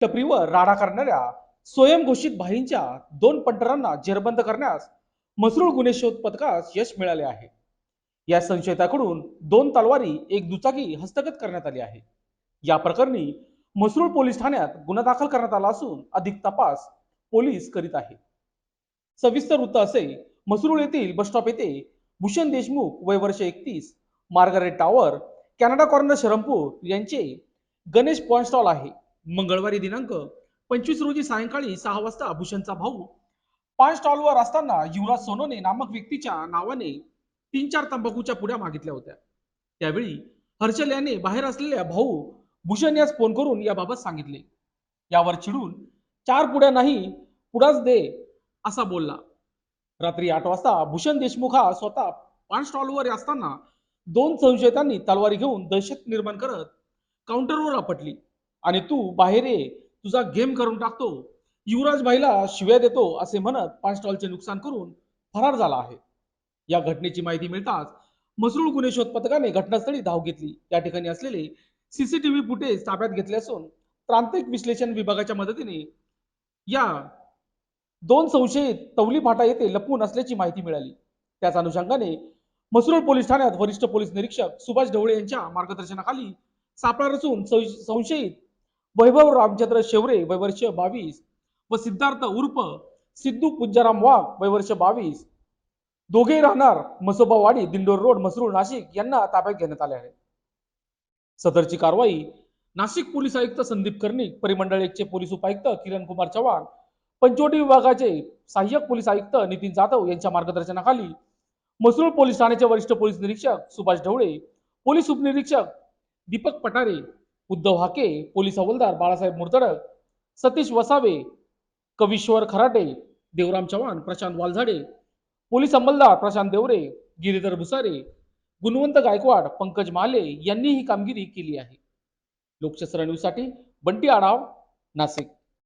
टपरीवर राडा करणाऱ्या स्वयंघोषित भाईंच्या 2 पंटरांना जेरबंद करण्यास मसरूळ गुन्हे शोध पथकास यश मिळाले आहे. या संशयिताकडून 2 तलवारी, एक दुचाकी हस्तगत करण्यात आली आहे. या प्रकरणी मसरूळ पोलीस ठाण्यात गुन्हा दाखल करण्यात आला असून अधिक तपास पोलीस करीत आहे. सविस्तर वृत्त असे. मसरूळ येथील बसस्टॉप येथे भूषण देशमुख वय वर्ष 31, मार्गारेट टॉवर, कॅनडा कॉर्नर, शरमपूर यांचे गणेश पॉइंट स्टॉल आहे. मंगळवारी दिनांक 25 रोजी सायंकाळी 6 वाजता भूषणचा भाऊ पान स्टॉलवर असताना युवराज सोनोने नामक व्यक्तीच्या नावाने 3-4 तंबाखूच्या पुड्या मागितल्या होत्या. त्यावेळी हर्षल याने बाहेर असलेल्या भाऊ भूषण यास फोन करून याबाबत सांगितले. यावर चिडून 4 पुड्या नाही, पुडाच दे असा बोलला. रात्री 8 वाजता भूषण देशमुख हा स्वतः पान स्टॉलवर असताना 2 संशयितांनी तलवारी घेऊन दहशत निर्माण करत काउंटरवर आपटली आणि तू बाहेर ये, तुझा गेम करून टाकतो, युवराज भाईला शिव्या देतो असे म्हणत पान स्टॉलचे नुकसान करून फरार झाला आहे. या घटनेची माहिती मिळताच मसरूळ गुन्हे शोध पथकाने घटनास्थळी धाव घेतली. या ठिकाणी असलेले सीसीटीव्ही फुटेज ताब्यात घेतले असून तांत्रिक विश्लेषण विभागाच्या मदतीने या 2 संशयित तवली फाटा येथे लपून असल्याची माहिती मिळाली. त्याच अनुषंगाने मसरूळ पोलीस ठाण्यात वरिष्ठ पोलीस निरीक्षक सुभाष ढवळे यांच्या मार्गदर्शनाखाली सापळा रचून संशयित वैभव रामचंद्र शेवरे वय वर्ष 22 व सिद्धार्थ उर्फ सिद्धू पुंजाराम वाघ वय वर्ष 22, दोघे राहणार मसोबावाडी, दिंडोर रोड, मसरूळ, नाशिक यांना ताब्यात घेण्यात आले आहे. सदरची कारवाई नाशिक पोलीस आयुक्त संदीप कर्णिक, परिमंडळ 1 चे पोलीस उपायुक्त किरण कुमार चव्हाण, पंचवटी विभागाचे सहाय्यक पोलीस आयुक्त नितीन जाधव यांच्या मार्गदर्शनाखाली मसरूळ पोलीस ठाण्याचे वरिष्ठ पोलीस निरीक्षक सुभाष ढवळे, पोलीस उपनिरीक्षक दीपक पटारे, उद्धव हाके, पोलीस हवालदार बाळासाहेब मुर्तडक, सतीश वसावे, कविश्वर खराटे, देवराम चव्हाण, प्रशांत वालझाडे, पोलीस अंमलदार प्रशांत देवरे, गिरीधर भुसारे, गुणवंत गायकवाड, पंकज माले यांनी ही कामगिरी केली आहे. लोकशास्त्र न्यूज साठी बंटी आढाव, नाशिक.